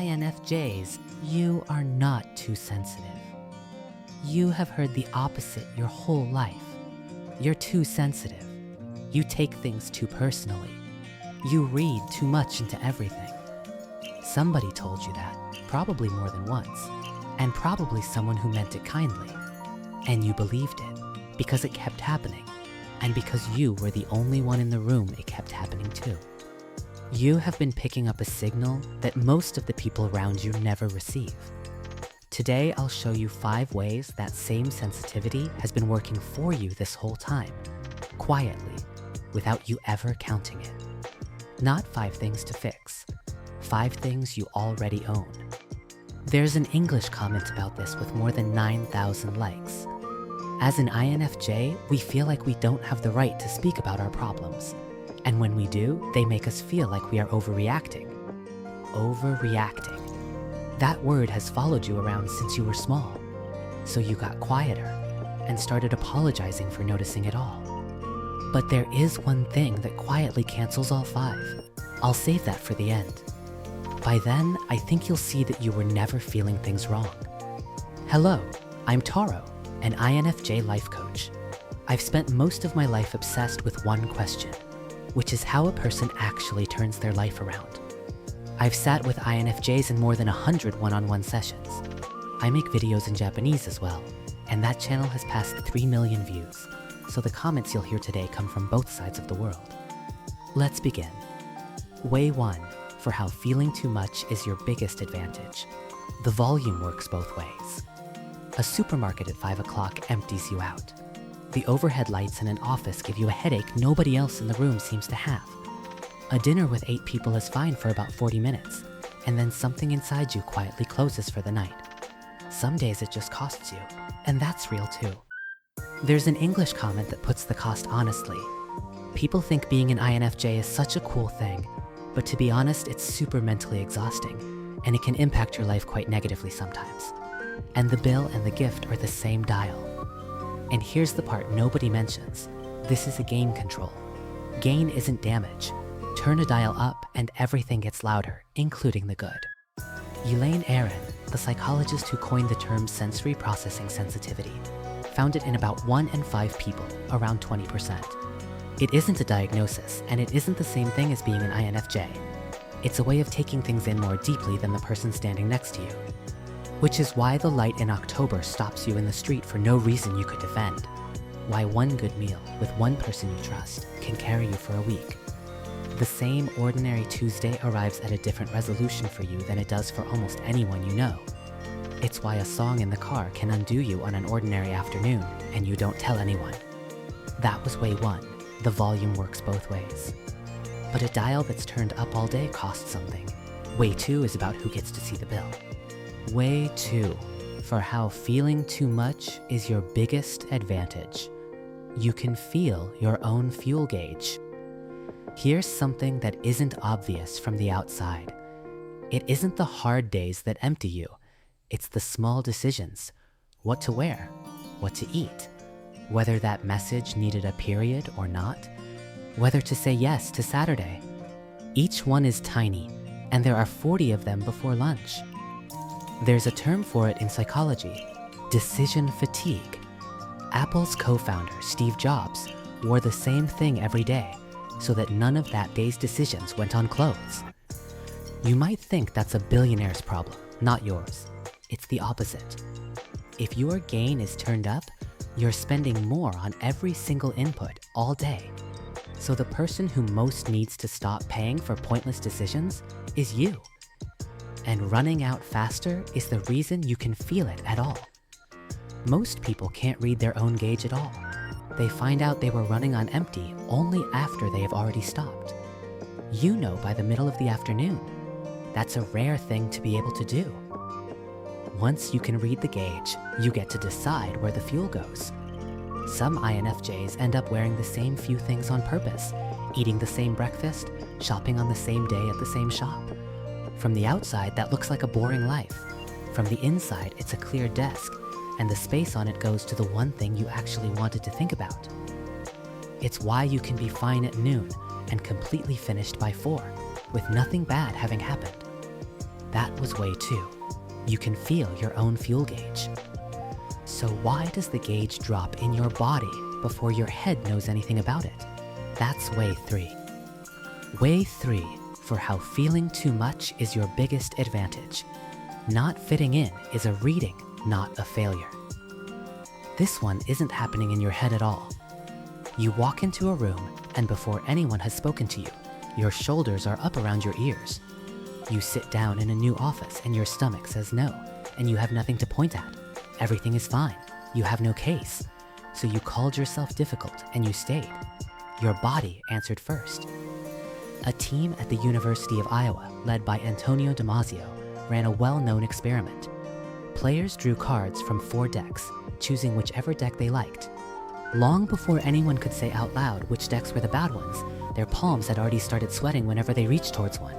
INFJs, you are not too sensitive. You have heard the opposite your whole life. You're too sensitive. You take things too personally. You read too much into everything. Somebody told you that, probably more than once, and probably someone who meant it kindly. And you believed it, because it kept happening, and because you were the only one in the room it kept happening to. You have been picking up a signal that most of the people around you never receive. Today, I'll show you 5 ways that same sensitivity has been working for you this whole time, quietly, without you ever counting it. Not 5 things to fix, 5 things you already own. There's an English comment about this with more than 9,000 likes. As an INFJ, we feel like we don't have the right to speak about our problems. And when we do, they make us feel like we are overreacting. Overreacting. That word has followed you around since you were small. So you got quieter and started apologizing for noticing it all. But there is one thing that quietly cancels all 5. I'll save that for the end. By then, I think you'll see that you were never feeling things wrong. Hello, I'm Taro, an INFJ life coach. I've spent most of my life obsessed with one question, which is how a person actually turns their life around. I've sat with INFJs in more than 100 one-on-one sessions. I make videos in Japanese as well, and that channel has passed 3 million views, so the comments you'll hear today come from both sides of the world. Let's begin. Way 1, for how feeling too much is your biggest advantage. The volume works both ways. A supermarket at 5 o'clock empties you out. The overhead lights in an office give you a headache nobody else in the room seems to have. A dinner with 8 people is fine for about 40 minutes, and then something inside you quietly closes for the night. Some days it just costs you, and that's real too. There's an English comment that puts the cost honestly. People think being an INFJ is such a cool thing, but to be honest, it's super mentally exhausting, and it can impact your life quite negatively sometimes. And the bill and the gift are the same dial. And here's the part nobody mentions. This is a gain control. Gain isn't damage. Turn a dial up and everything gets louder, including the good. Elaine Aron, the psychologist who coined the term sensory processing sensitivity, found it in about 1 in 5 people, around 20%. It isn't a diagnosis, and it isn't the same thing as being an INFJ. It's a way of taking things in more deeply than the person standing next to you. Which is why the light in October stops you in the street for no reason you could defend. Why one good meal with one person you trust can carry you for a week. The same ordinary Tuesday arrives at a different resolution for you than it does for almost anyone you know. It's why a song in the car can undo you on an ordinary afternoon and you don't tell anyone. That was way 1. The volume works both ways. But a dial that's turned up all day costs something. Way 2 is about who gets to see the bill. Way 2, for how feeling too much is your biggest advantage. You can feel your own fuel gauge. Here's something that isn't obvious from the outside. It isn't the hard days that empty you. It's the small decisions. What to wear, what to eat, whether that message needed a period or not, whether to say yes to Saturday. Each one is tiny, and there are 40 of them before lunch. There's a term for it in psychology, decision fatigue. Apple's co-founder, Steve Jobs, wore the same thing every day so that none of that day's decisions went on clothes. You might think that's a billionaire's problem, not yours. It's the opposite. If your gain is turned up, you're spending more on every single input all day. So the person who most needs to stop paying for pointless decisions is you. And running out faster is the reason you can feel it at all. Most people can't read their own gauge at all. They find out they were running on empty only after they have already stopped. You know by the middle of the afternoon. That's a rare thing to be able to do. Once you can read the gauge, you get to decide where the fuel goes. Some INFJs end up wearing the same few things on purpose, eating the same breakfast, shopping on the same day at the same shop. From the outside, that looks like a boring life. From the inside, it's a clear desk, and the space on it goes to the one thing you actually wanted to think about. It's why you can be fine at noon and completely finished by 4, with nothing bad having happened. That was way 2. You can feel your own fuel gauge. So why does the gauge drop in your body before your head knows anything about it? That's way 3. Way 3 for how feeling too much is your biggest advantage. Not fitting in is a reading, not a failure. This one isn't happening in your head at all. You walk into a room, and before anyone has spoken to you, your shoulders are up around your ears. You sit down in a new office and your stomach says no, and you have nothing to point at. Everything is fine. You have no case. So you called yourself difficult and you stayed. Your body answered first. A team at the University of Iowa, led by Antonio Damasio, ran a well-known experiment. Players drew cards from 4 decks, choosing whichever deck they liked. Long before anyone could say out loud which decks were the bad ones, their palms had already started sweating whenever they reached towards one.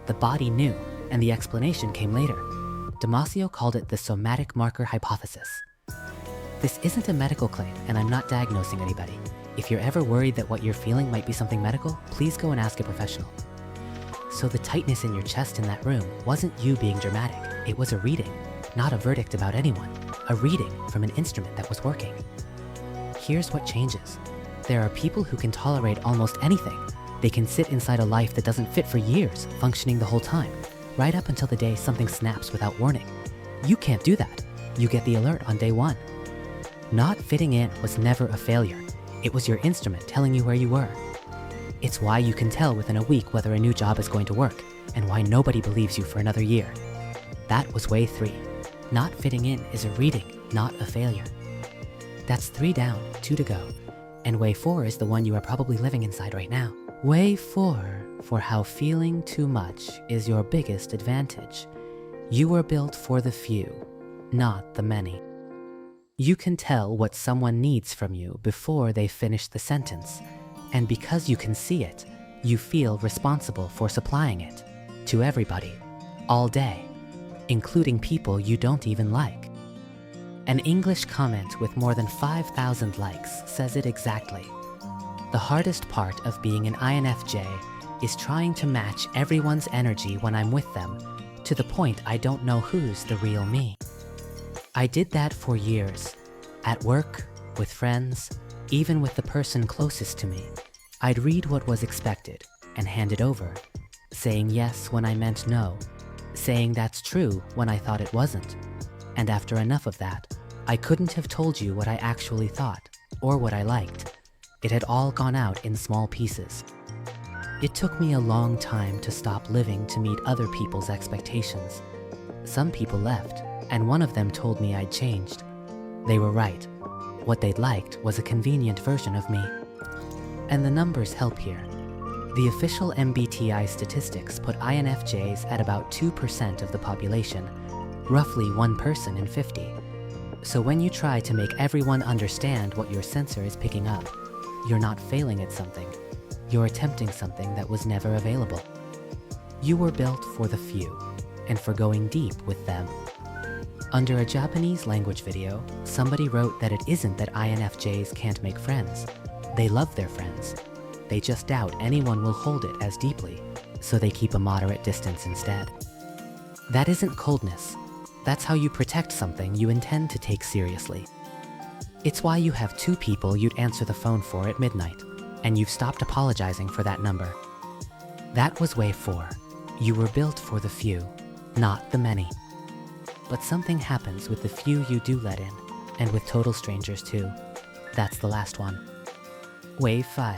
The body knew, and the explanation came later. Damasio called it the somatic marker hypothesis. This isn't a medical claim, and I'm not diagnosing anybody. If you're ever worried that what you're feeling might be something medical, please go and ask a professional. So the tightness in your chest in that room wasn't you being dramatic. It was a reading, not a verdict about anyone. A reading from an instrument that was working. Here's what changes. There are people who can tolerate almost anything. They can sit inside a life that doesn't fit for years, functioning the whole time, right up until the day something snaps without warning. You can't do that. You get the alert on day 1. Not fitting in was never a failure. It was your instrument telling you where you were. It's why you can tell within a week whether a new job is going to work, and why nobody believes you for another year. That was way 3. Not fitting in is a reading, not a failure. That's 3 down, 2 to go. And way 4 is the one you are probably living inside right now. Way 4 for how feeling too much is your biggest advantage. You were built for the few, not the many. You can tell what someone needs from you before they finish the sentence. And because you can see it, you feel responsible for supplying it to everybody, all day, including people you don't even like. An English comment with more than 5,000 likes says it exactly. The hardest part of being an INFJ is trying to match everyone's energy when I'm with them, to the point I don't know who's the real me. I did that for years. At work, with friends, even with the person closest to me. I'd read what was expected and hand it over, saying yes when I meant no, saying that's true when I thought it wasn't. And after enough of that, I couldn't have told you what I actually thought, or what I liked. It had all gone out in small pieces. It took me a long time to stop living to meet other people's expectations. Some people left, and one of them told me I'd changed. They were right. What they'd liked was a convenient version of me. And the numbers help here. The official MBTI statistics put INFJs at about 2% of the population, roughly 1 person in 50. So when you try to make everyone understand what your sensor is picking up, you're not failing at something. You're attempting something that was never available. You were built for the few, and for going deep with them. Under a Japanese language video, somebody wrote that it isn't that INFJs can't make friends. They love their friends. They just doubt anyone will hold it as deeply, so they keep a moderate distance instead. That isn't coldness. That's how you protect something you intend to take seriously. It's why you have 2 people you'd answer the phone for at midnight, and you've stopped apologizing for that number. That was way 4. You were built for the few, not the many. But something happens with the few you do let in, and with total strangers too. That's the last one. Wave 5,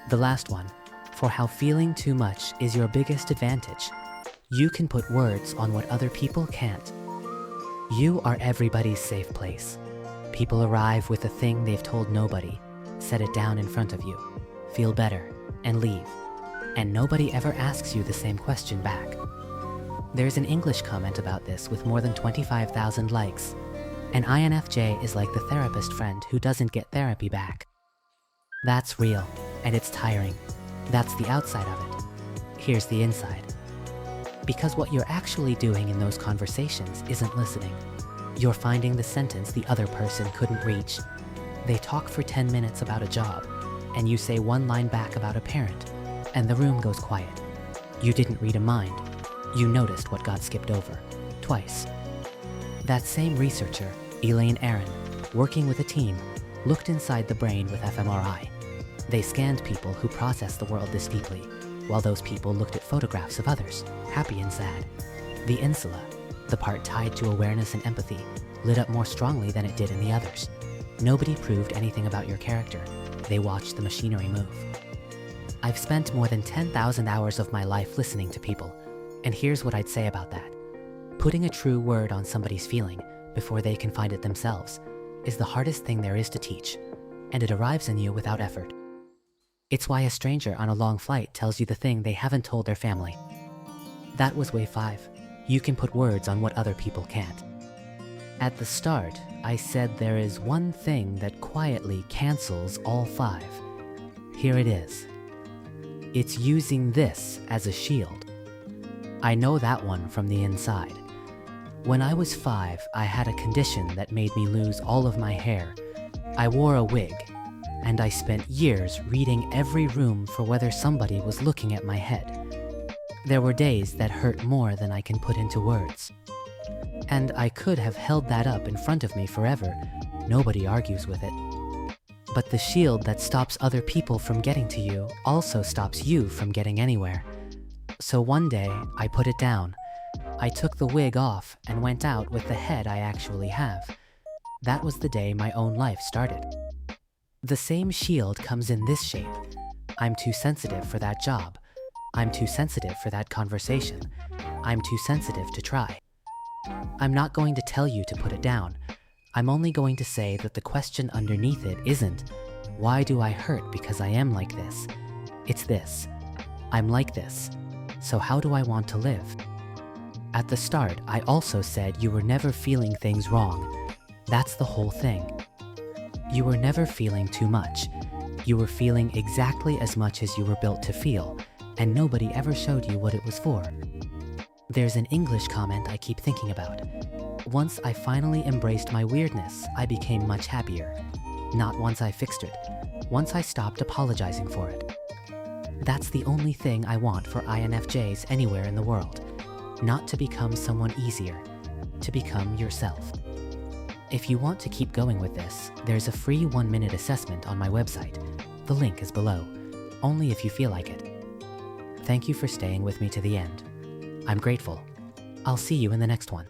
the last one, for how feeling too much is your biggest advantage. You can put words on what other people can't. You are everybody's safe place. People arrive with a thing they've told nobody, set it down in front of you, feel better, and leave. And nobody ever asks you the same question back. There's an English comment about this with more than 25,000 likes. An INFJ is like the therapist friend who doesn't get therapy back. That's real, and it's tiring. That's the outside of it. Here's the inside. Because what you're actually doing in those conversations isn't listening. You're finding the sentence the other person couldn't reach. They talk for 10 minutes about a job, and you say one line back about a parent, and the room goes quiet. You didn't read a mind. You noticed what got skipped over, twice. That same researcher, Elaine Aron, working with a team, looked inside the brain with fMRI. They scanned people who processed the world this deeply, while those people looked at photographs of others, happy and sad. The insula, the part tied to awareness and empathy, lit up more strongly than it did in the others. Nobody proved anything about your character. They watched the machinery move. I've spent more than 10,000 hours of my life listening to people, and here's what I'd say about that. Putting a true word on somebody's feeling before they can find it themselves is the hardest thing there is to teach, and it arrives in you without effort. It's why a stranger on a long flight tells you the thing they haven't told their family. That was Wave 5. You can put words on what other people can't. At the start, I said there is one thing that quietly cancels all 5. Here it is. It's using this as a shield. I know that one from the inside. When I was 5, I had a condition that made me lose all of my hair. I wore a wig, and I spent years reading every room for whether somebody was looking at my head. There were days that hurt more than I can put into words. And I could have held that up in front of me forever. Nobody argues with it. But the shield that stops other people from getting to you also stops you from getting anywhere. So one day, I put it down. I took the wig off and went out with the head I actually have. That was the day my own life started. The same shield comes in this shape. I'm too sensitive for that job. I'm too sensitive for that conversation. I'm too sensitive to try. I'm not going to tell you to put it down. I'm only going to say that the question underneath it isn't, why do I hurt because I am like this? It's this. I'm like this. So how do I want to live? At the start, I also said you were never feeling things wrong. That's the whole thing. You were never feeling too much. You were feeling exactly as much as you were built to feel, and nobody ever showed you what it was for. There's an English comment I keep thinking about. Once I finally embraced my weirdness, I became much happier. Not once I fixed it. Once I stopped apologizing for it. That's the only thing I want for INFJs anywhere in the world. Not to become someone easier, to become yourself. If you want to keep going with this, there's a free 1-minute assessment on my website. The link is below, only if you feel like it. Thank you for staying with me to the end. I'm grateful. I'll see you in the next one.